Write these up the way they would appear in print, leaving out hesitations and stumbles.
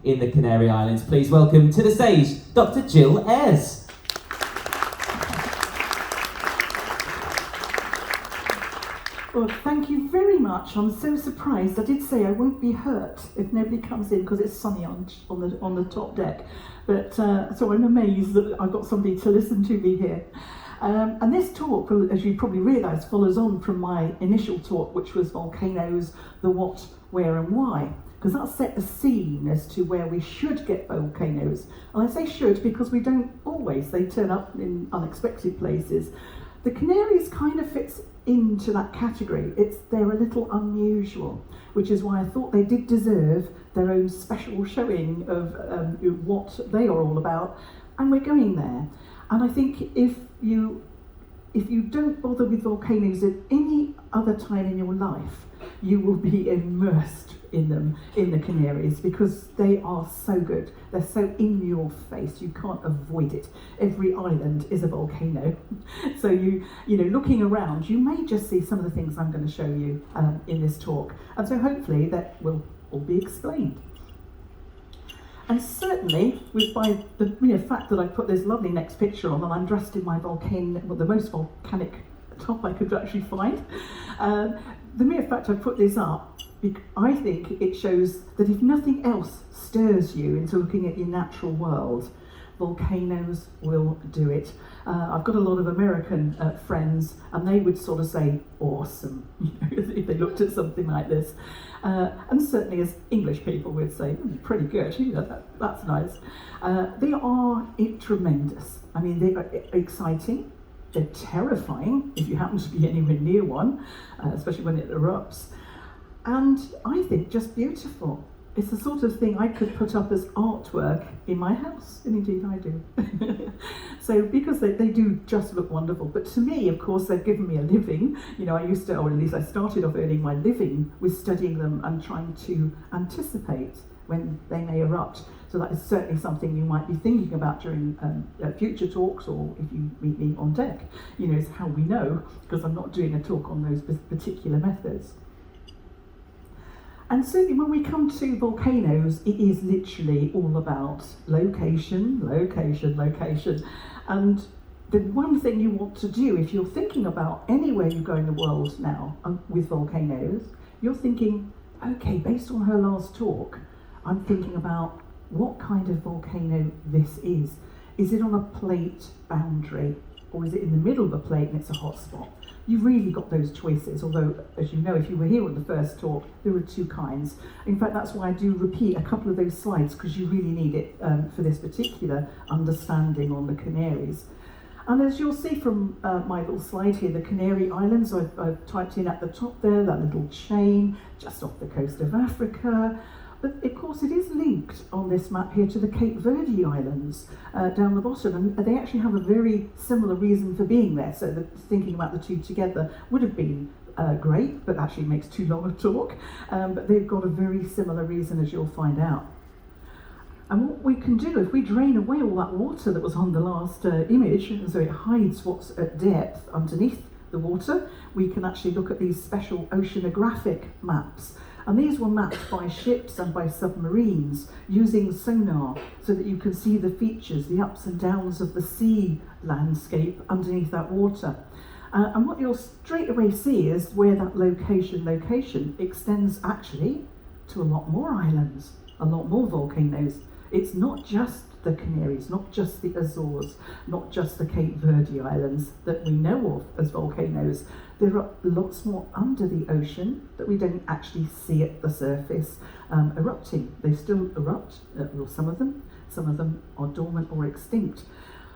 in the Canary Islands. Please welcome to the stage Dr. Jill Ayres. Well, thank you very much. I'm so surprised. I did say I won't be hurt if nobody comes in because it's sunny on the top deck. But so I'm amazed that I've got somebody to listen to me here. And this talk, as you probably realise, follows on from my initial talk, which was volcanoes, the what, where and why. Because that set the scene as to where we should get volcanoes. And I say should because we don't always. They turn up in unexpected places. The Canaries kind of fits into that category. They're a little unusual, which is why I thought they did deserve their own special showing of what they are all about, and we're going there. And I think if you don't bother with volcanoes at any other time in your life, you will be immersed in them, in the Canaries, because they are so good. They're so in your face, you can't avoid it. Every island is a volcano. So you know, looking around, you may just see some of the things I'm going to show you in this talk. And so hopefully that will all be explained. And certainly, by the mere fact that I put this lovely next picture on, and I'm dressed in my the most volcanic top I could actually find, the mere fact I put this up, I think it shows that if nothing else stirs you into looking at your natural world, volcanoes will do it. I've got a lot of American friends, and they would sort of say, awesome, if they looked at something like this. And certainly as English people would say, pretty good, you know, that's nice. They are tremendous. I mean, they are exciting, they're terrifying if you happen to be anywhere near one, especially when it erupts. And I think just beautiful. It's the sort of thing I could put up as artwork in my house, and indeed I do. So because they do just look wonderful, but to me, of course, they've given me a living. You know, or at least I started off earning my living with studying them and trying to anticipate when they may erupt. So that is certainly something you might be thinking about during future talks, or if you meet me on deck. You know, is how we know, because I'm not doing a talk on those particular methods. And certainly when we come to volcanoes, it is literally all about location, location, location. And the one thing you want to do if you're thinking about anywhere you go in the world now with volcanoes, you're thinking, okay, based on her last talk, I'm thinking about what kind of volcano this is. Is it on a plate boundary, or is it in the middle of a plate and it's a hot spot? You've really got those choices, although, as you know, if you were here on the first talk, there were two kinds. In fact, that's why I do repeat a couple of those slides, because you really need it for this particular understanding on the Canaries. And as you'll see from my little slide here, the Canary Islands, I've typed in at the top there, that little chain just off the coast of Africa. But of course it is linked on this map here to the Cape Verde Islands down the bottom, and they actually have a very similar reason for being there, so that thinking about the two together would have been great, but actually makes too long a talk, but they've got a very similar reason, as you'll find out. And what we can do, if we drain away all that water that was on the last image, so it hides what's at depth underneath the water, we can actually look at these special oceanographic maps. And these were mapped by ships and by submarines using sonar, so that you can see the features, the ups and downs of the sea landscape underneath that water. And what you'll straight away see is where that location extends actually to a lot more islands, a lot more volcanoes. It's not just the Canaries, not just the Azores, not just the Cape Verde Islands that we know of as volcanoes. There are lots more under the ocean that we don't actually see at the surface erupting. They still erupt, well, some of them are dormant or extinct.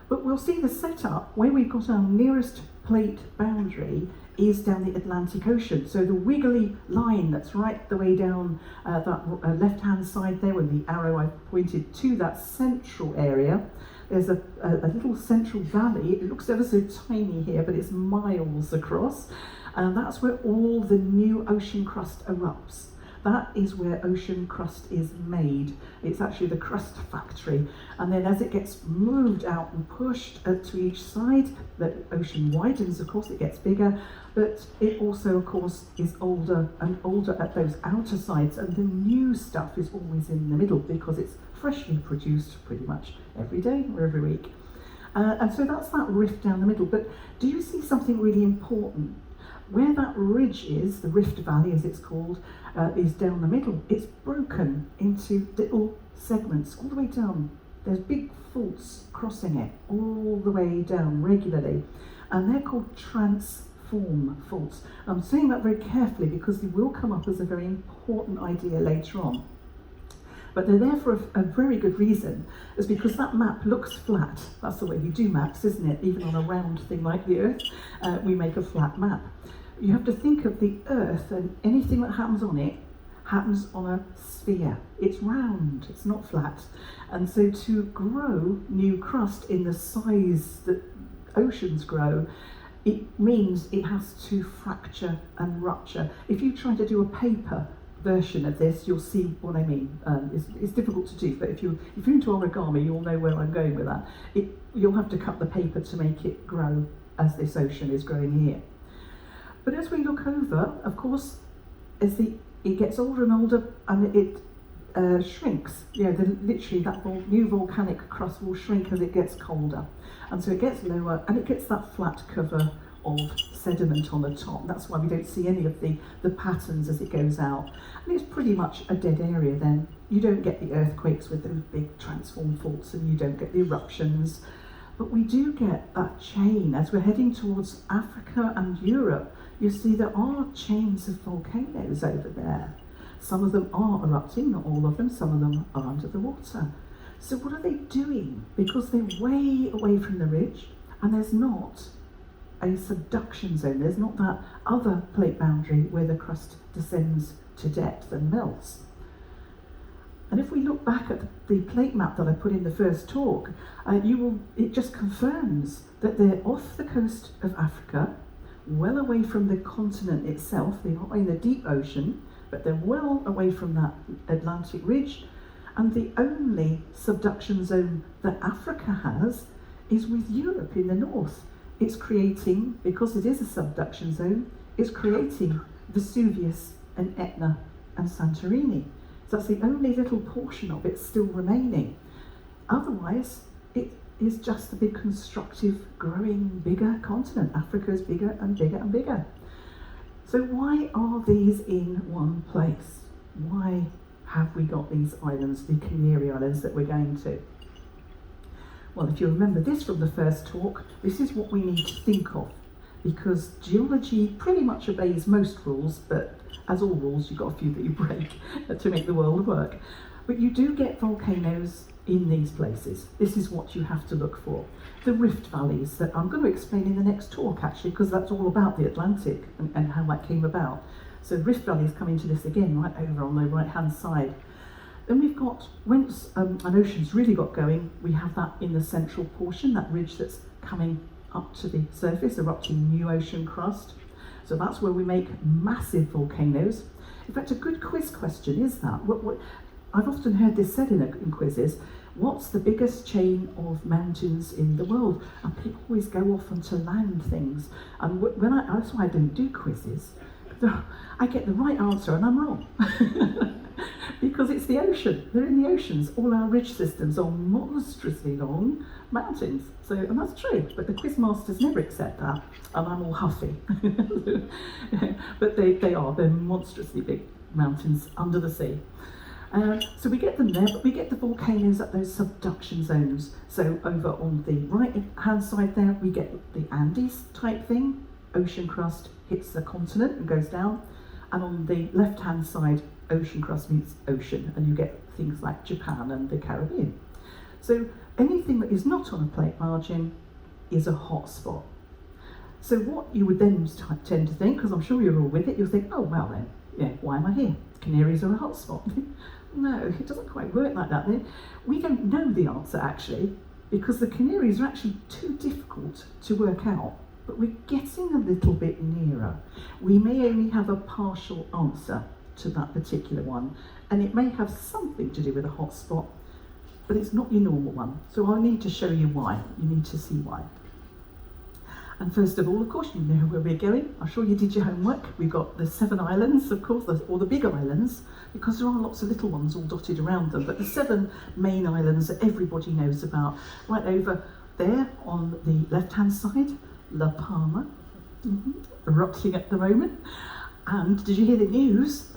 But we'll see the setup where we've got our nearest plate boundary is down the Atlantic Ocean. So the wiggly line that's right the way down that left-hand side there, with the arrow I've pointed to that central area, there's a little central valley. It looks ever so tiny here, but it's miles across. And that's where all the new ocean crust erupts. That is where ocean crust is made. It's actually the crust factory. And then as it gets moved out and pushed to each side, the ocean widens, of course, it gets bigger, but it also, of course, is older and older at those outer sides, and the new stuff is always in the middle because it's freshly produced pretty much every day or every week. And so that's that rift down the middle. But do you see something really important? Where that ridge is, the Rift Valley as it's called, is down the middle. It's broken into little segments all the way down. There's big faults crossing it all the way down regularly. And they're called transform faults. I'm saying that very carefully because they will come up as a very important idea later on. But they're there for a very good reason, is because that map looks flat. That's the way we do maps, isn't it? Even on a round thing like the Earth, we make a flat map. You have to think of the Earth, and anything that happens on it happens on a sphere. It's round, it's not flat. And so to grow new crust in the size that oceans grow, it means it has to fracture and rupture. If you try to do a paper version of this, you'll see what I mean. It's difficult to do, but if you're into origami, you'll know where I'm going with that. You'll have to cut the paper to make it grow as this ocean is growing here. But as we look over, of course, as it gets older and older, and it shrinks. Literally that new volcanic crust will shrink as it gets colder, and so it gets lower, and it gets that flat cover of sediment on the top. That's why we don't see any of the patterns as it goes out. And it's pretty much a dead area then. You don't get the earthquakes with those big transform faults, and you don't get the eruptions. But we do get that chain. As we're heading towards Africa and Europe, you see there are chains of volcanoes over there. Some of them are erupting, not all of them. Some of them are under the water. So what are they doing? Because they're way away from the ridge, and there's not a subduction zone. There's not that other plate boundary where the crust descends to depth and melts. And if we look back at the plate map that I put in the first talk, it just confirms that they're off the coast of Africa, well away from the continent itself. They're not in the deep ocean, but they're well away from that Atlantic ridge. And the only subduction zone that Africa has is with Europe in the north. It's creating, because it is a subduction zone, it's creating Vesuvius and Etna and Santorini. So that's the only little portion of it still remaining. Otherwise, it is just a big constructive, growing, bigger continent. Africa is bigger and bigger and bigger. So why are these in one place? Why have we got these islands, the Canary Islands that we're going to? Well, if you remember this from the first talk, this is what we need to think of, because geology pretty much obeys most rules, but as all rules, you've got a few that you break to make the world work. But you do get volcanoes in these places. This is what you have to look for. The rift valleys that I'm going to explain in the next talk, actually, because that's all about the Atlantic and how that came about. So rift valleys come into this again, right over on the right-hand side. Then we've got, once an ocean's really got going, we have that in the central portion, that ridge that's coming up to the surface, erupting new ocean crust. So that's where we make massive volcanoes. In fact, a good quiz question is that. I've often heard this said in quizzes, what's the biggest chain of mountains in the world? And people always go off onto land things. And that's why I don't do quizzes. I get the right answer and I'm wrong. Because it's the ocean. They're in the oceans. All our ridge systems are monstrously long mountains. And that's true, but the quiz masters never accept that, and I'm all huffy. But they're monstrously big mountains under the sea. So we get them there, but we get the volcanoes at those subduction zones. So over on the right-hand side there, we get the Andes type thing. Ocean crust hits the continent and goes down. And on the left-hand side, ocean crust meets ocean, and you get things like Japan and the Caribbean. So anything that is not on a plate margin is a hot spot. So what you would then tend to think, because I'm sure you're all with it, you'll think, oh, well then, yeah, why am I here? Canaries are a hot spot. No, it doesn't quite work like that. We don't know the answer, actually, because the Canaries are actually too difficult to work out, but we're getting a little bit nearer. We may only have a partial answer to that particular one, and it may have something to do with a hotspot, but it's not your normal one. So I'll need to show you why. You need to see why. And first of all, of course, you know where we're going. I'm sure you did your homework. We've got the 7 islands, of course, or the big islands, because there are lots of little ones all dotted around them. But the 7 main islands that everybody knows about, right over there on the left-hand side, La Palma, erupting at the moment. And did you hear the news?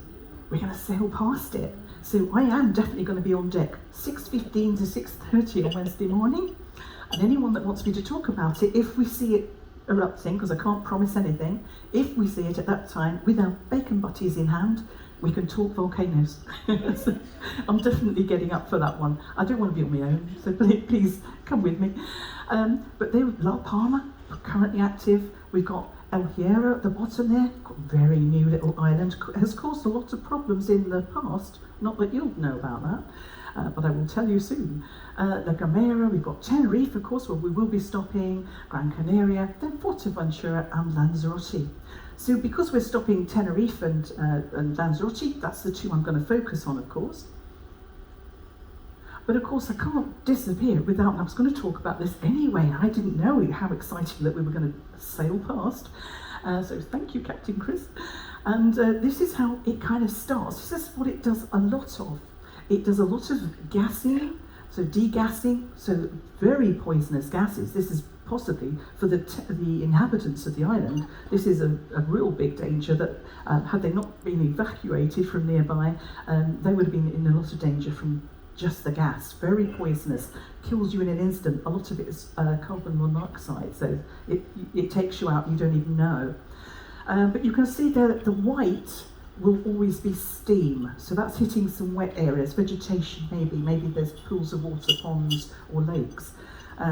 We're going to sail past it. So I am definitely going to be on deck 6:15 to 6:30 on Wednesday morning. And anyone that wants me to talk about it, if we see it erupting, because I can't promise anything, if we see it at that time with our bacon butties in hand, we can talk volcanoes. So I'm definitely getting up for that one. I don't want to be on my own, so please come with me. But there, La Palma, currently active. We've got El Hierro at the bottom there, very new little island, has caused a lot of problems in the past, not that you'll know about that, but I will tell you soon. La Gomera, we've got Tenerife, of course, where we will be stopping, Gran Canaria, then Fuerteventura and Lanzarote. So because we're stopping Tenerife and Lanzarote, that's the 2 I'm going to focus on, of course. But of course I can't disappear without, I was going to talk about this anyway. I didn't know how exciting that we were going to sail past. So thank you, Captain Chris. And this is how it kind of starts. This is what it does a lot of. It does a lot of gassing, so degassing, so very poisonous gases. This is possibly, for the inhabitants of the island, this is a real big danger that had they not been evacuated from nearby, they would have been in a lot of danger from just the gas. Very poisonous, kills you in an instant. A lot of it is carbon monoxide, so it takes you out, you don't even know. But you can see there that the white will always be steam, so that's hitting some wet areas, vegetation maybe there's pools of water, ponds or lakes.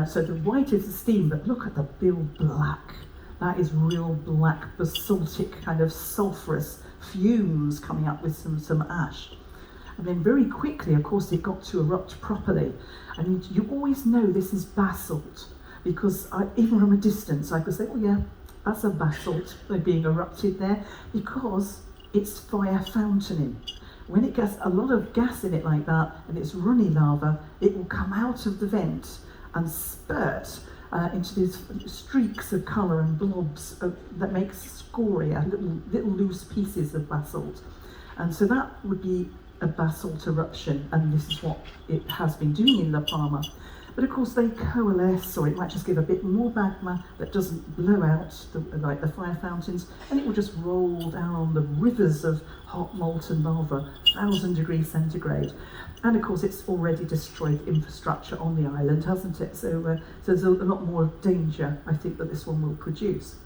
So the white is the steam, but look at the real black. That is real black basaltic kind of sulphurous fumes coming up with some ash. And then very quickly, of course, it got to erupt properly. And you always know this is basalt, because even from a distance I could say, oh yeah, that's a basalt being erupted there, because it's fire fountaining. When it gets a lot of gas in it like that, and it's runny lava, it will come out of the vent and spurt into these streaks of colour and blobs that make scoria, little loose pieces of basalt. And so that would be a basalt eruption, and this is what it has been doing in La Palma. But of course they coalesce, or it might just give a bit more magma that doesn't blow out like the fire fountains, and it will just roll down the rivers of hot molten lava, 1,000 degrees centigrade. And of course it's already destroyed infrastructure on the island, hasn't it? So there's a lot more danger, I think, that this one will produce.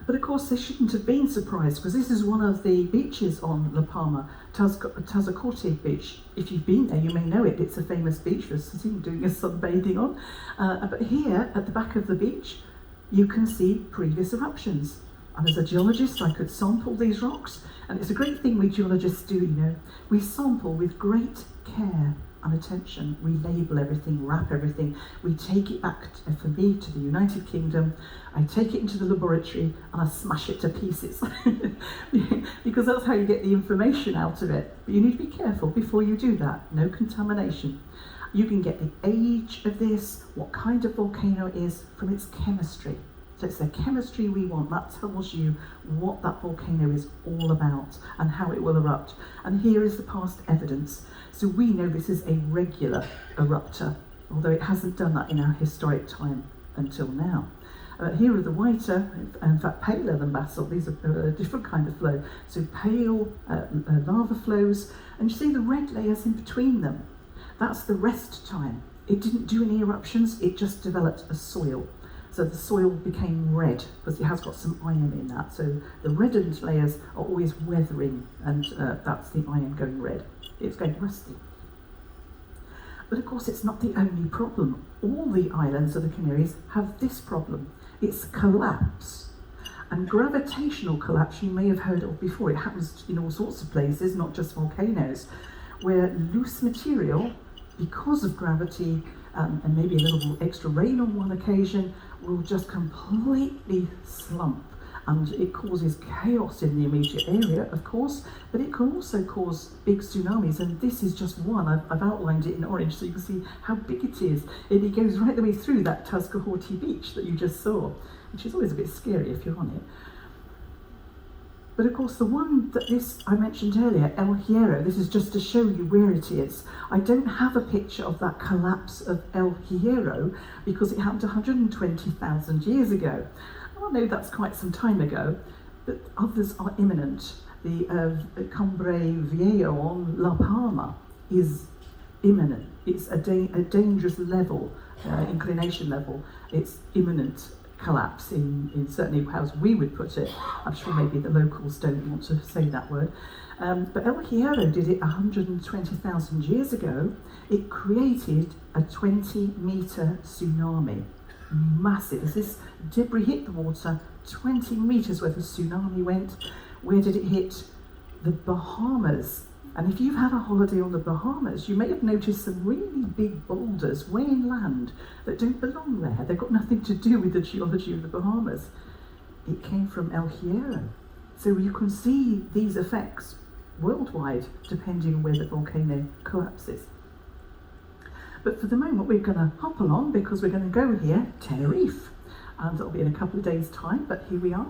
But of course they shouldn't have been surprised, because this is one of the beaches on La Palma, Tazacorte Beach. If you've been there, you may know it. It's a famous beach for sitting, doing a sunbathing on. But here, at the back of the beach, you can see previous eruptions. And as a geologist, I could sample these rocks. And it's a great thing we geologists do, you know. We sample with great care and attention. We label everything, wrap everything. We take it back, for me, to the United Kingdom. I take it into the laboratory and I smash it to pieces. Because that's how you get the information out of it. But you need to be careful before you do that. No contamination. You can get the age of this, what kind of volcano it is, from its chemistry. So it's the chemistry we want. That tells you what that volcano is all about and how it will erupt. And here is the past evidence. So we know this is a regular eruptor, although it hasn't done that in our historic time until now. Here are the whiter, in fact paler than basalt. These are a different kind of flow. So pale lava flows, and you see the red layers in between them. That's the rest time. It didn't do any eruptions, it just developed a soil. So the soil became red because it has got some iron in that. So the reddened layers are always weathering, and that's the iron going red. It's going rusty. But of course it's not the only problem. All the islands of the Canaries have this problem. It's collapse. And gravitational collapse you may have heard of before. It happens in all sorts of places, not just volcanoes, where loose material, because of gravity and maybe a little extra rain on one occasion, will just completely slump and it causes chaos in the immediate area, of course, but it can also cause big tsunamis, and this is just one. I've outlined it in orange so you can see how big it is. It goes right the way through that Tascahorty beach that you just saw, which is always a bit scary if you're on it. But of course the one that I mentioned earlier, El Hierro, this is just to show you where it is. I don't have a picture of that collapse of El Hierro because it happened 120,000 years ago. I know that's quite some time ago, but others are imminent. The Cumbre Viejo on La Palma is imminent. It's a dangerous level, inclination level. It's imminent collapse in certainly how we would put it. I'm sure maybe the locals don't want to say that word. But El Hierro did it 120,000 years ago. It created a 20-metre tsunami. Massive. As this debris hit the water, 20 metres worth of tsunami went. Where did it hit? The Bahamas. And if you've had a holiday on the Bahamas, you may have noticed some really big boulders way inland that don't belong there. They've got nothing to do with the geology of the Bahamas. It came from El Hierro. So you can see these effects worldwide depending on where the volcano collapses. But for the moment we're going to hop along because we're going to go here, Tenerife, and that'll be in a couple of days' time, but here we are.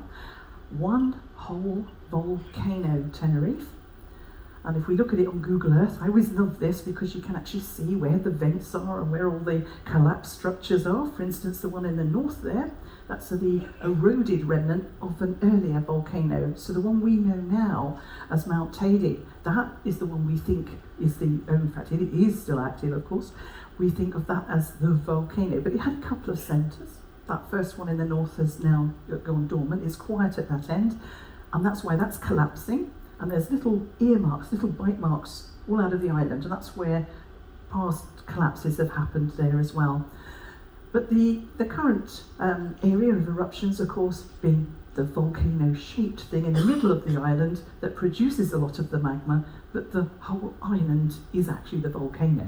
One whole volcano, Tenerife. And if we look at it on Google Earth, I always love this because you can actually see where the vents are and where all the collapsed structures are. For instance, the one in the north there, that's the eroded remnant of an earlier volcano. So the one we know now as Mount Teide, that is the one we think is in fact it is still active, of course. We think of that as the volcano, but it had a couple of centres. That first one in the north has now gone dormant. It's quiet at that end, and that's why that's collapsing. And there's little earmarks, little bite marks all out of the island, and that's where past collapses have happened there as well. But the current area of eruptions, of course, being the volcano-shaped thing in the middle of the island that produces a lot of the magma, but the whole island is actually the volcano.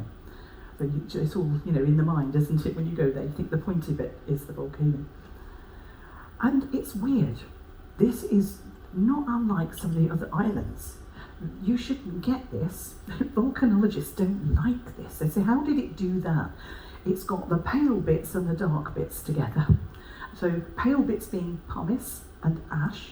So it's all, in the mind, isn't it? When you go there, you think the pointy bit is the volcano. And it's weird. This is not unlike some of the other islands. You shouldn't get this. Volcanologists don't like this. They say, how did it do that? It's got the pale bits and the dark bits together. So pale bits being pumice and ash,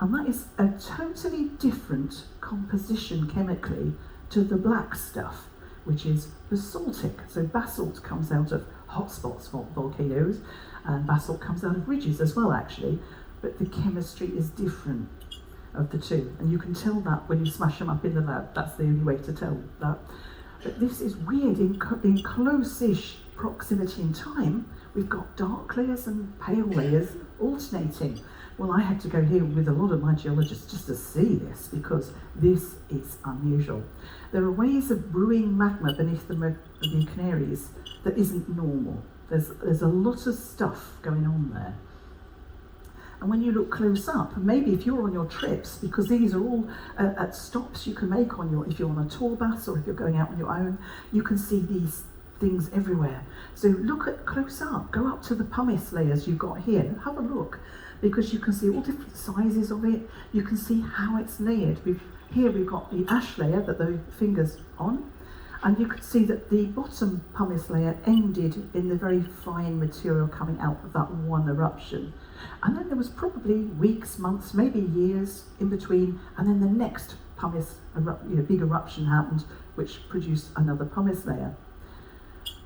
and that is a totally different composition chemically to the black stuff, which is basaltic. So basalt comes out of hotspots for volcanoes, and basalt comes out of ridges as well, actually, but the chemistry is different of the two, and you can tell that when you smash them up in the lab. That's the only way to tell that. But this is weird. In close-ish proximity in time, we've got dark layers and pale layers alternating. Well, I had to go here with a lot of my geologists just to see this because this is unusual. There are ways of brewing magma beneath the Canaries that isn't normal. There's a lot of stuff going on there. And when you look close up, maybe if you're on your trips, because these are all at stops you can make if you're on a tour bus or if you're going out on your own, you can see these things everywhere. So look at close up, go up to the pumice layers you've got here, have a look, because you can see all different sizes of it. You can see how it's layered. Here we've got the ash layer that the finger's on, and you can see that the bottom pumice layer ended in the very fine material coming out of that one eruption. And then there was probably weeks, months, maybe years in between, and then the next pumice big eruption happened, which produced another pumice layer.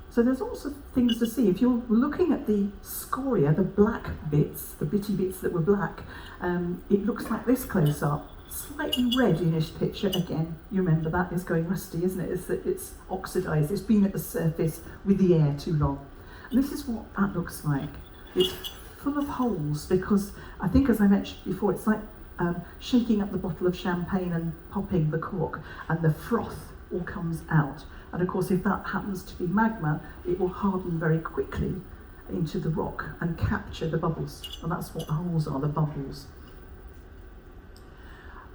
So there's also things to see. If you're looking at the scoria, the black bits, the bitty bits that were black, it looks like this close up. Slightly red-ish picture, again, you remember that, it's going rusty, isn't it? It's oxidised, it's been at the surface with the air too long. And this is what that looks like. It's full of holes because I think, as I mentioned before, it's like shaking up the bottle of champagne and popping the cork, and the froth all comes out. And of course, if that happens to be magma, it will harden very quickly into the rock and capture the bubbles. And that's what the holes are, the bubbles.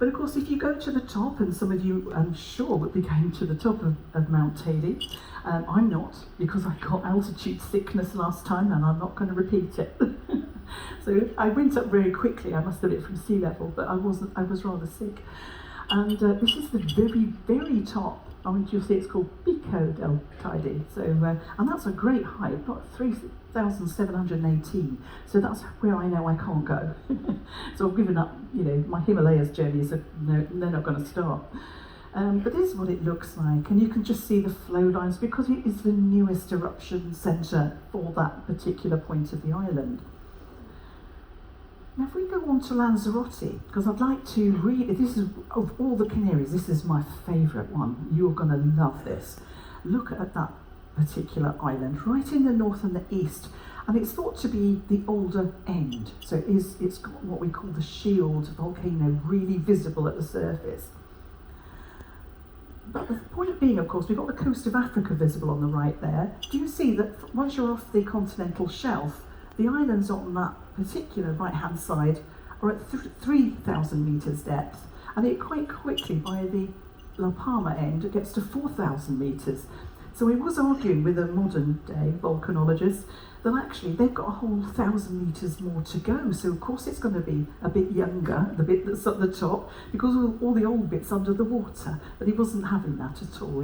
But of course, if you go to the top, and some of you, I'm sure, would be going to the top of Mount Taylor, I'm not, because I got altitude sickness last time, and I'm not going to repeat it. So I went up very quickly. I must have it from sea level, but I wasn't. I was rather sick. And this is the very, very top. I mean, you'll see it's called Pico del Teide. So, and that's a great height, about 3,718. So that's where I know I can't go. So I've given up, my Himalayas journey, so no, they're not going to start. But this is what it looks like, and you can just see the flow lines because it is the newest eruption centre for that particular point of the island. Now if we go on to Lanzarote, because I'd like to read, this is, of all the Canaries, this is my favourite one. You're going to love this. Look at that particular island, right in the north and the east, and it's thought to be the older end. So it's got what we call the shield volcano really visible at the surface. But the point being, of course, we've got the coast of Africa visible on the right there. Do you see that once you're off the continental shelf, the islands on that particular right-hand side are at 3,000 metres depth, and it quite quickly, by the La Palma end, it gets to 4,000 metres. So we was arguing with a modern-day volcanologist that actually they've got a whole 1,000 metres more to go. So of course it's going to be a bit younger, the bit that's at the top, because all the old bits under the water. But he wasn't having that at all.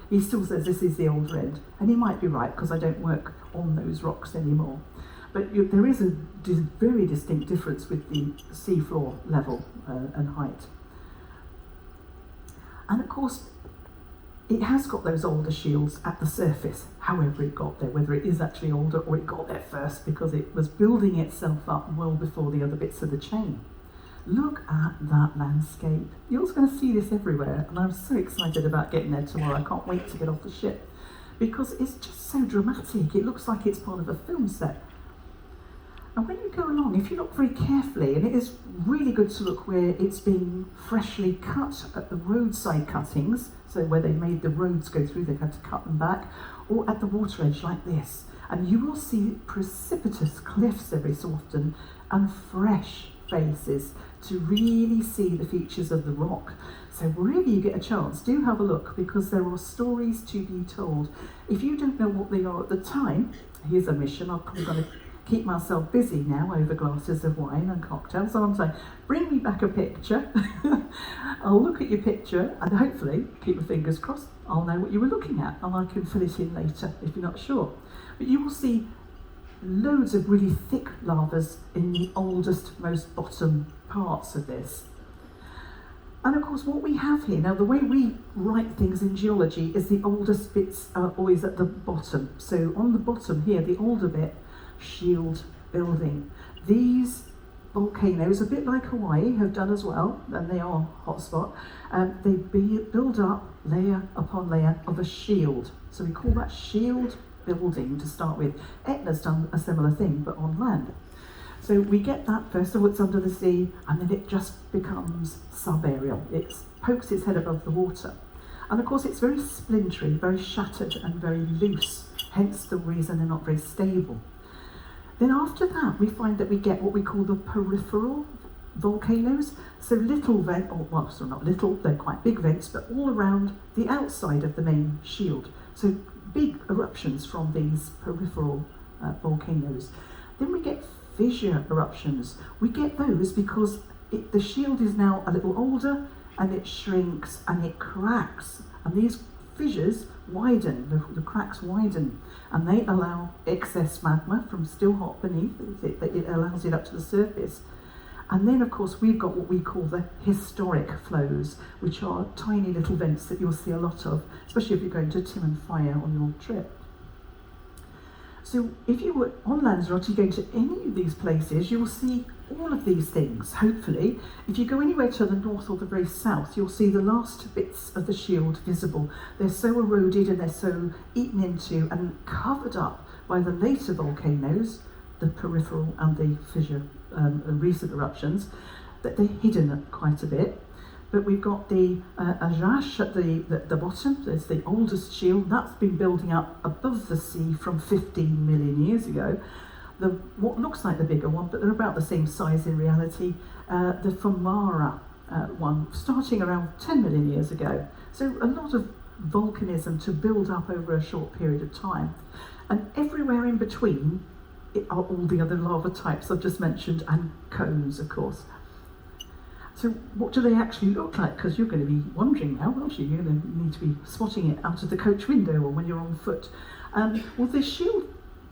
He still says this is the older end, and he might be right because I don't work on those rocks anymore. But there is a very distinct difference with the seafloor level and height. And of course, it has got those older shields at the surface, however it got there, whether it is actually older or it got there first because it was building itself up well before the other bits of the chain. Look at that landscape. You're also going to see this everywhere, and I'm so excited about getting there tomorrow. I can't wait to get off the ship because it's just so dramatic. It looks like it's part of a film set. And when you go along, if you look very carefully, and it is really good to look where it's been freshly cut at the roadside cuttings, so where they made the roads go through, they've had to cut them back, or at the water edge like this. And you will see precipitous cliffs every so often, and fresh faces to really see the features of the rock. So wherever you get a chance, do have a look, because there are stories to be told. If you don't know what they are at the time, here's a mission. I'm probably going to keep myself busy now over glasses of wine and cocktails. So I'm saying, bring me back a picture. I'll look at your picture and hopefully, keep my fingers crossed, I'll know what you were looking at and I can fill it in later if you're not sure. But you will see loads of really thick lavas in the oldest, most bottom parts of this. And of course what we have here, now the way we write things in geology is the oldest bits are always at the bottom. So on the bottom here, the older bit, shield building. These volcanoes, a bit like Hawaii, have done as well, and they are hotspot. They build up layer upon layer of a shield. So we call that shield building to start with. Etna's done a similar thing, but on land. So we get that first of all, it's under the sea, and then it just becomes subaerial. It pokes its head above the water. And of course it's very splintery, very shattered and very loose, hence the reason they're not very stable. Then after that, we find that we get what we call the peripheral volcanoes. So little vent, or well, so not little, they're quite big vents, but all around the outside of the main shield. So big eruptions from these peripheral volcanoes. Then we get fissure eruptions. We get those because the shield is now a little older and it shrinks and it cracks. And these fissures widen, the cracks widen, and they allow excess magma from still hot beneath it, it allows it up to the surface. And then of course we've got what we call the historic flows, which are tiny little vents that you'll see a lot of, especially if you're going to Timanfaya on your trip. So if you were on Lanzarote going to any of these places, you will see all of these things, hopefully. If you go anywhere to the north or the very south, you'll see the last bits of the shield visible. They're so eroded and they're so eaten into and covered up by the later volcanoes, the peripheral and the fissure recent eruptions, that they're hidden quite a bit. But we've got the Ajash at the bottom. There's the oldest shield. That's been building up above the sea from 15 million years ago. What looks like the bigger one, but they're about the same size in reality, the Famara. one starting around 10 million years ago. So a lot of volcanism to build up over a short period of time. And everywhere in between are all the other lava types I've just mentioned, and cones, of course. So what do they actually look like? Because you're going to be wondering now, aren't you? You're going to need to be spotting it out of the coach window or when you're on foot. Well, the shield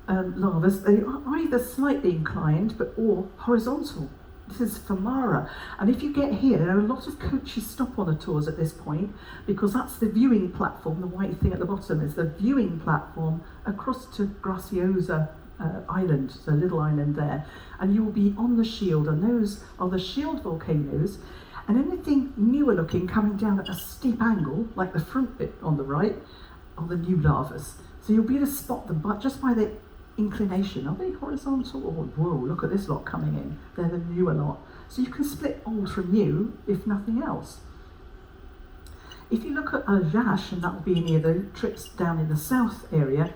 lavas, they are either slightly inclined or horizontal. This is Famara. And if you get here, there are a lot of coaches stop on the tours at this point, because that's the viewing platform. The white thing at the bottom is the viewing platform across to Graciosa Island, the little island there. And you will be on the shield, and those are the shield volcanoes. And anything newer looking coming down at a steep angle, like the front bit on the right, are the new lavas. So you'll be able to spot them, but just by the inclination. Are they horizontal? Or whoa, look at this lot coming in. They're the newer lot. So you can split old from new, if nothing else. If you look at Jash, and that will be near the trips down in the south area,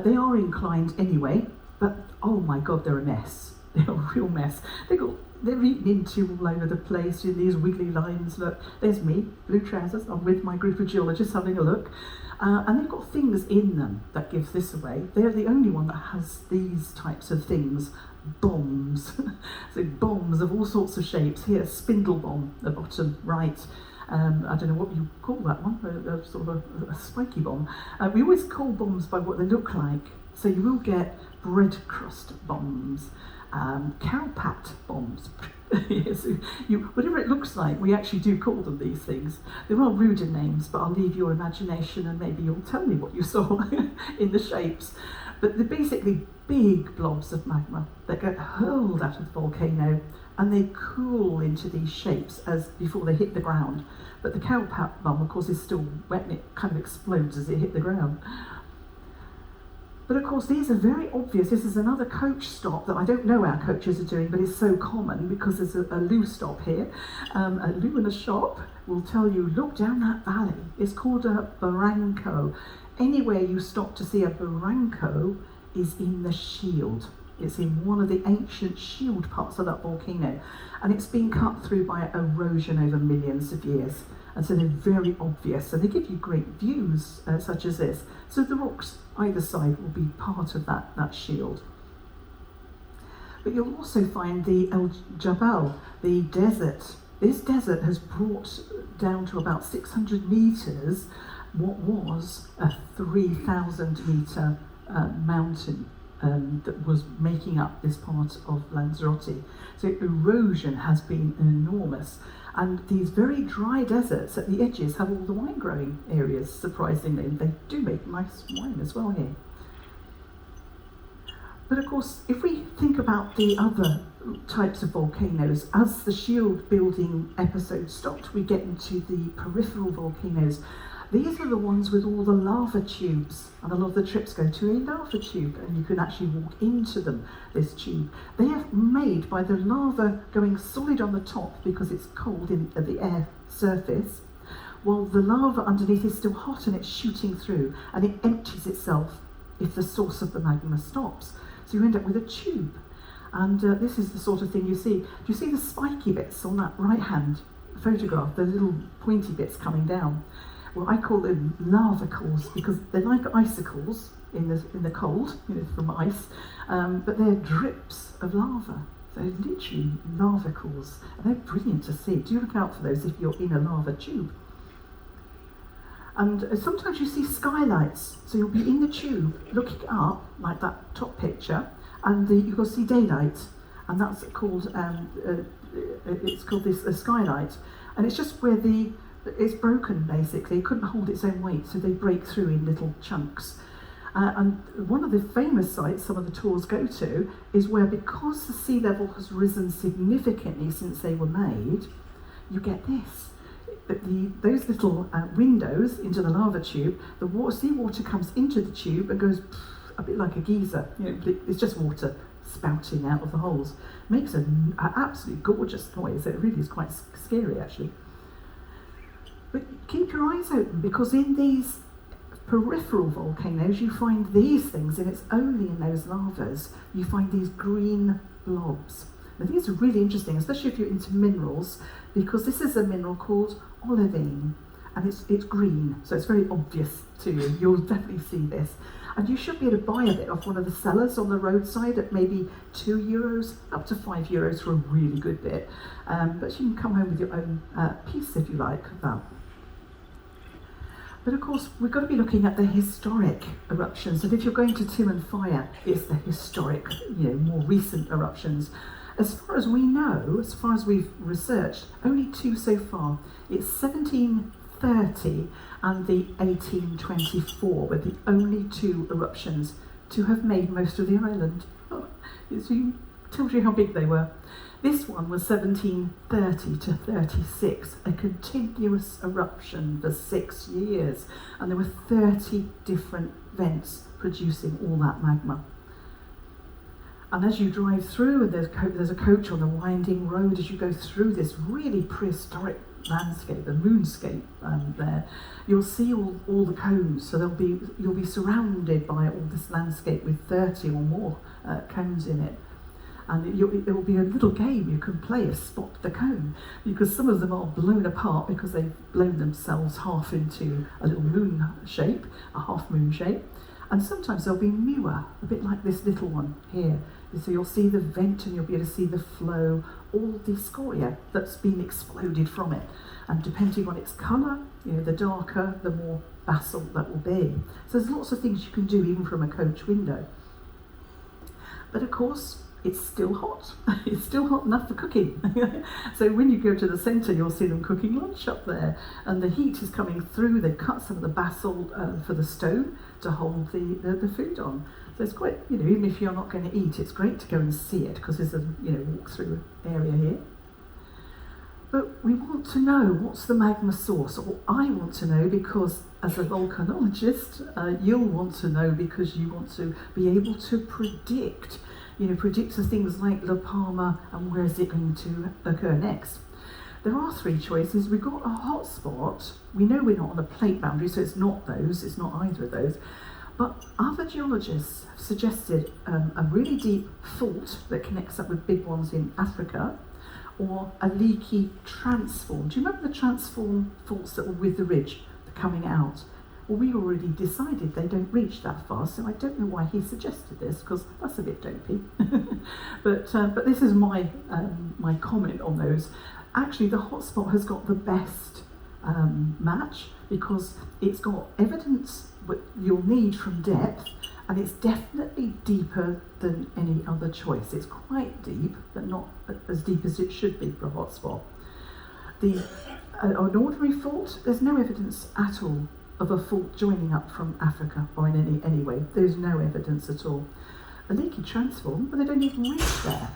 they are inclined anyway, but oh my god, they're a mess. They're a real mess. They're eaten into all over the place in these wiggly lines. Look, there's me, blue trousers. I'm with my group of geologists having a look. And they've got things in them that gives this away. They're the only one that has these types of things. Bombs. So bombs of all sorts of shapes. Here, spindle bomb, the bottom right. I don't know what you call that one, sort of a spiky bomb. We always call bombs by what they look like. So you will get bread crust bombs, cowpat bombs. Yes, whatever it looks like, we actually do call them these things. There are ruder names, but I'll leave your imagination and maybe you'll tell me what you saw in the shapes. But they're basically big blobs of magma that get hurled out of the volcano, and they cool into these shapes as before they hit the ground. But the cowpat bomb, of course, is still wet and it kind of explodes as it hit the ground. But of course, these are very obvious. This is another coach stop that I don't know our coaches are doing, but it's so common because there's a loo stop here. A loo and a shop will tell you, look down that valley. It's called a barranco. Anywhere you stop to see a barranco is in the shield. It's in one of the ancient shield parts of that volcano. And it's been cut through by erosion over millions of years. And so they're very obvious, and they give you great views, such as this. So the rocks either side will be part of that shield. But you'll also find the El Jabal, the desert. This desert has brought down to about 600 metres what was a 3,000 metre mountain that was making up this part of Lanzarote. So erosion has been enormous. And these very dry deserts at the edges have all the wine growing areas, surprisingly. They do make nice wine as well here. But of course, if we think about the other types of volcanoes, as the shield building episode stopped, we get into the peripheral volcanoes. These are the ones with all the lava tubes, and a lot of the trips go to a lava tube, and you can actually walk into them, this tube. They are made by the lava going solid on the top because it's cold at the air surface, while the lava underneath is still hot and it's shooting through, and it empties itself if the source of the magma stops. So you end up with a tube. And this is the sort of thing you see. Do you see the spiky bits on that right-hand photograph, the little pointy bits coming down? Well, I call them lavacles because they're like icicles in the cold, from ice, but they're drips of lava. So they're literally lavacles, and they're brilliant to see. Do look out for those if you're in a lava tube. And sometimes you see skylights, so you'll be in the tube looking up, like that top picture, and you'll see daylight, and that's called a skylight, and it's just where it's broken basically. It couldn't hold its own weight, so they break through in little chunks. And one of the famous sites some of the tours go to is where, because the sea level has risen significantly since they were made, you get this. Those little windows into the lava tube, the seawater comes into the tube and goes a bit like a geyser. It's just water spouting out of the holes. Makes an absolutely gorgeous noise. It really is quite scary, actually. But keep your eyes open, because in these peripheral volcanoes you find these things, and it's only in those lavas you find these green blobs. I think it's really interesting, especially if you're into minerals, because this is a mineral called olivine, and it's green, so it's very obvious to you. You'll definitely see this. And you should be able to buy a bit off one of the sellers on the roadside at maybe €2, up to €5 for a really good bit. But you can come home with your own piece if you like of that. But of course, we've got to be looking at the historic eruptions. And if you're going to Tim and Fire, it's the historic, more recent eruptions. As far as we know, as far as we've researched, only 2 so far. It's 1730 and the 1824 were the only 2 eruptions to have made most of the island. Oh, it tells you how big they were. This one was 1730 to 36, a continuous eruption for 6 years, and there were 30 different vents producing all that magma. And as you drive through, and there's a coach on the winding road as you go through this really prehistoric landscape, the moonscape there, you'll see all the cones. So you'll be surrounded by all this landscape with 30 or more cones in it. And it will be a little game you can play of spot the cone, because some of them are blown apart because they've blown themselves half into a little moon shape, a half moon shape. And sometimes they'll be newer, a bit like this little one here. So you'll see the vent and you'll be able to see the flow, all the scoria that's been exploded from it. And depending on its colour, the darker, the more basalt that will be. So there's lots of things you can do even from a coach window. But of course, it's still hot. It's still hot enough for cooking. So when you go to the centre, you'll see them cooking lunch up there. And the heat is coming through. They've cut some of the basalt for the stone to hold the food on. So it's quite, even if you're not going to eat, it's great to go and see it, because there's a walk-through area here. But we want to know, what's the magma source? Or I want to know, because as a volcanologist, you'll want to know, because you want to be able to predict the things like La Palma and where is it going to occur next. There are 3 choices. We've got a hot spot. We know we're not on a plate boundary, so it's not either of those. But other geologists have suggested a really deep fault that connects up with big ones in Africa, or a leaky transform. Do you remember the transform faults that were with the ridge, coming out? Well, we already decided they don't reach that far, so I don't know why he suggested this, because that's a bit dopey. But this is my comment on those. Actually, the hotspot has got the best match, because it's got evidence what you'll need from depth, and it's definitely deeper than any other choice. It's quite deep, but not as deep as it should be for a hotspot. An ordinary fault, there's no evidence at all of a fault joining up from Africa, or in any way. There's no evidence at all. A leaky transform, but they don't even reach there.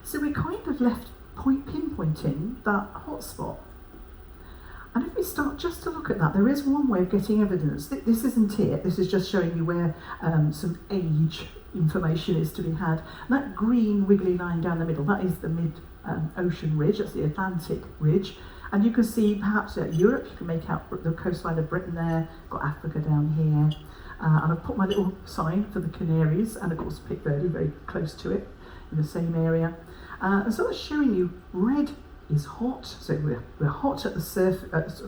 So we're kind of left pinpointing that hotspot. And if we start just to look at that, there is one way of getting evidence. This isn't it, this is just showing you where some age information is to be had. And that green wiggly line down the middle, that is the mid-ocean ridge, that's the Atlantic ridge. And you can see perhaps Europe, you can make out the coastline of Britain there, got Africa down here. And I've put my little sign for the Canaries, and of course Cape Verde, very close to it, in the same area. And so that's showing you red is hot, so we're hot at the surface,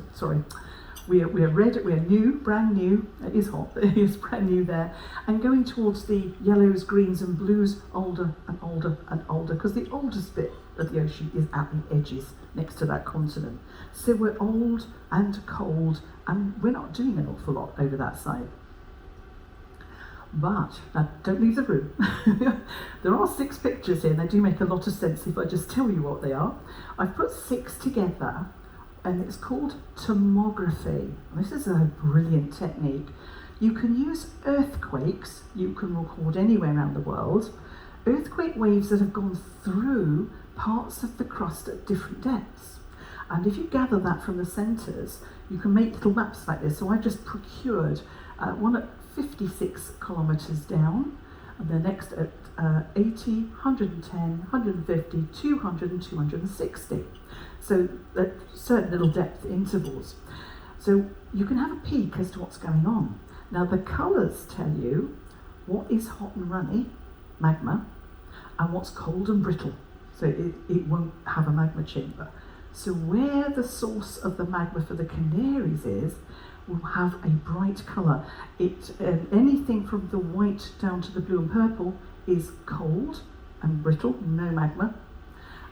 we're red, we're new, brand new, it is hot, it is brand new there, and going towards the yellows, greens and blues, older and older and older, because the oldest bit of the ocean is at the edges, next to that continent. So we're old and cold, and we're not doing an awful lot over that side. But, now don't leave the room. There are 6 pictures here, and they do make a lot of sense if I just tell you what they are. I've put 6 together, and it's called tomography. This is a brilliant technique. You can use earthquakes, you can record anywhere around the world, earthquake waves that have gone through parts of the crust at different depths. And if you gather that from the centres, you can make little maps like this. So I just procured one at 56 kilometres down, and the next at 80, 110, 150, 200 and 260. So at certain little depth intervals. So you can have a peek as to what's going on. Now the colours tell you what is hot and runny, magma, and what's cold and brittle. so it won't have a magma chamber. So where the source of the magma for the Canaries is, will have a bright colour. Anything from the white down to the blue and purple is cold and brittle, no magma.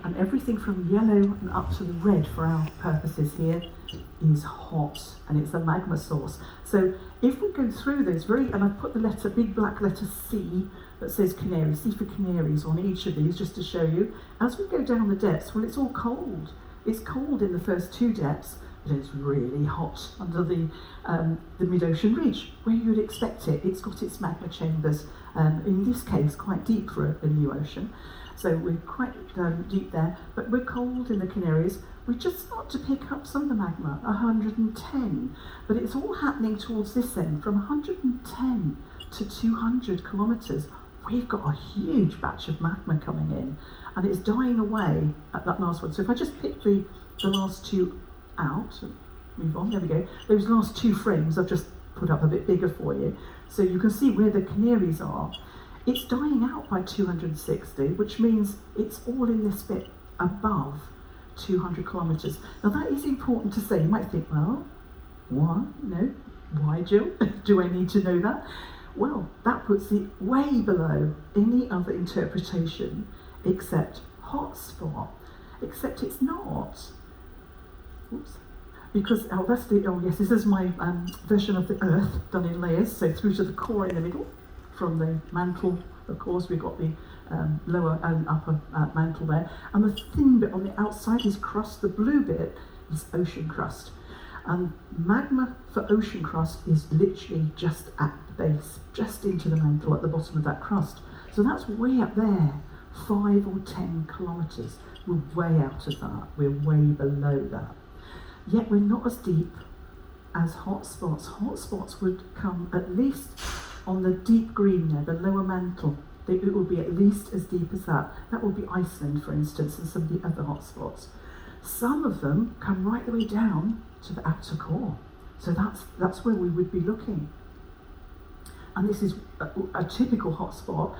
And everything from yellow and up to the red for our purposes here is hot, and it's a magma source. So if we go through those and I've put the big black letter C that says Canary, C for Canaries on each of these, just to show you. As we go down the depths, well, it's all cold. It's cold in the first 2 depths, but it's really hot under the mid-ocean ridge, where you'd expect it. It's got its magma chambers, in this case quite deep for a new ocean. So we're quite deep there, but we're cold in the Canaries. We just start to pick up some of the magma, 110, but it's all happening towards this end, from 110 to 200 kilometres. We've got a huge batch of magma coming in, and it's dying away at that last one. So if I just pick the last 2 out, move on, there we go. Those last 2 frames I've just put up a bit bigger for you, so you can see where the Canaries are. It's dying out by 260, which means it's all in this bit above 200 kilometres. Now that is important to say. You might think, well, why? No, why, Jill? Do I need to know that? Well, that puts it way below any other interpretation except hotspot, except it's not. Oops. Because, yes, this is my version of the Earth done in layers, so through to the core in the middle. From the mantle, of course, we've got the lower and upper mantle there. And the thin bit on the outside is crust. The blue bit is ocean crust. And magma for ocean crust is literally just at the base, just into the mantle at the bottom of that crust. So that's way up there, 5 or 10 kilometres. We're way out of that. We're way below that. Yet we're not as deep as hotspots. Hotspots would come at least on the deep green there, the lower mantle. It will be at least as deep as that. That will be Iceland, for instance, and some of the other hotspots. Some of them come right the way down to the outer core. So that's where we would be looking. And this is a typical hotspot.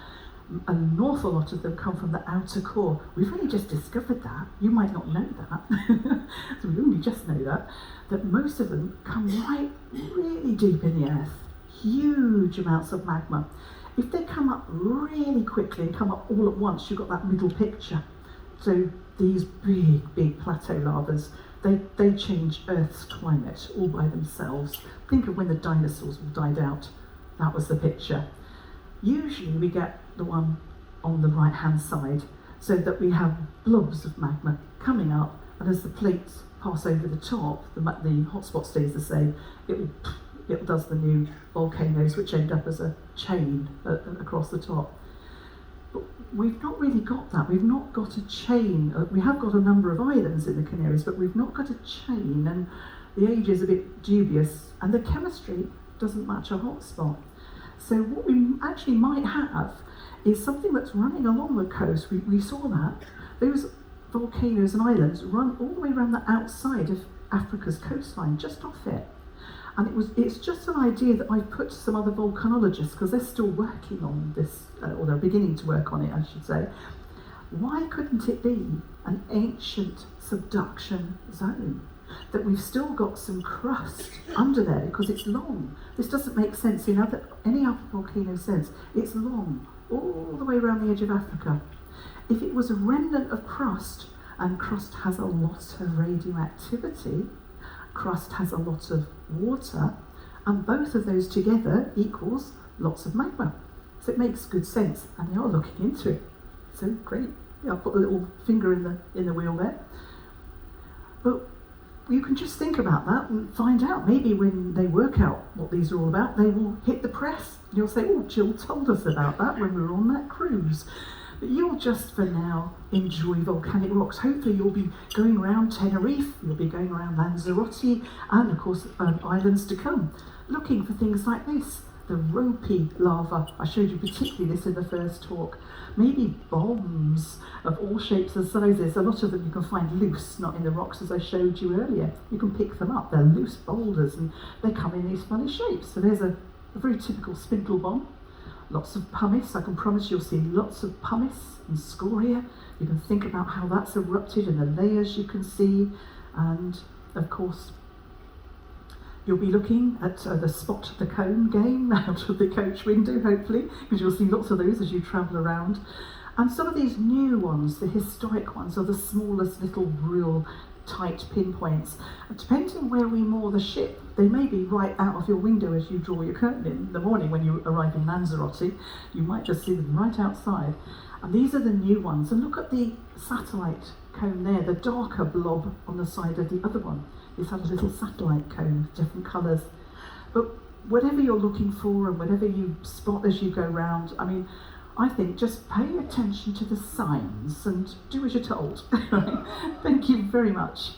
An awful lot of them come from the outer core. We've only just discovered that. You might not know that. So we only just know that most of them come right really deep in the earth. Huge amounts of magma. If they come up really quickly and come up all at once, you've got that middle picture. So these big plateau lavas, they change Earth's climate all by themselves. Think of when the dinosaurs all died out. That was the picture. Usually we get the one on the right hand side, so that we have blobs of magma coming up, and as the plates pass over the top, the hotspot stays the same. It does the new volcanoes, which end up as a chain across the top. But we've not really got that. We've not got a chain. We have got a number of islands in the Canaries, but we've not got a chain, and the age is a bit dubious, and the chemistry doesn't match a hotspot. So what we actually might have is something that's running along the coast. We saw that. Those volcanoes and islands run all the way around the outside of Africa's coastline, just off it. And it's just an idea that I've put to some other volcanologists, because they're still working on this, or they're beginning to work on it, I should say. Why couldn't it be an ancient subduction zone? That we've still got some crust under there because it's long. This doesn't make sense in any other volcano sense. It's long, all the way around the edge of Africa. If it was a remnant of crust, and crust has a lot of radioactivity, crust has a lot of water, and both of those together equals lots of magma. So it makes good sense, and they are looking into it. So great. Yeah, I'll put a little finger in the wheel there. But you can just think about that and find out. Maybe when they work out what these are all about, they will hit the press. And you'll say, oh, Jill told us about that when we were on that cruise. But you'll just, for now, enjoy volcanic rocks. Hopefully you'll be going around Tenerife, you'll be going around Lanzarote, and of course islands to come, looking for things like this. The ropey lava. I showed you particularly this in the first talk. Maybe bombs of all shapes and sizes. A lot of them you can find loose, not in the rocks as I showed you earlier. You can pick them up. They're loose boulders and they come in these funny shapes. So there's a very typical spindle bomb. Lots of pumice. I can promise you'll see lots of pumice and scoria. You can think about how that's erupted and the layers you can see. And of course, you'll be looking at the spot the cone game out of the coach window, hopefully, because you'll see lots of those as you travel around. And some of these new ones, the historic ones, are the smallest little real tight pinpoints. And depending where we moor the ship, they may be right out of your window as you draw your curtain in the morning when you arrive in Lanzarote. You might just see them right outside. And these are the new ones. And look at the satellite cone there, the darker blob on the side of the other one. This has a little satellite cone with different colours. But whatever you're looking for and whatever you spot as you go round, I mean, I think just pay attention to the signs and do as you're told. Thank you very much.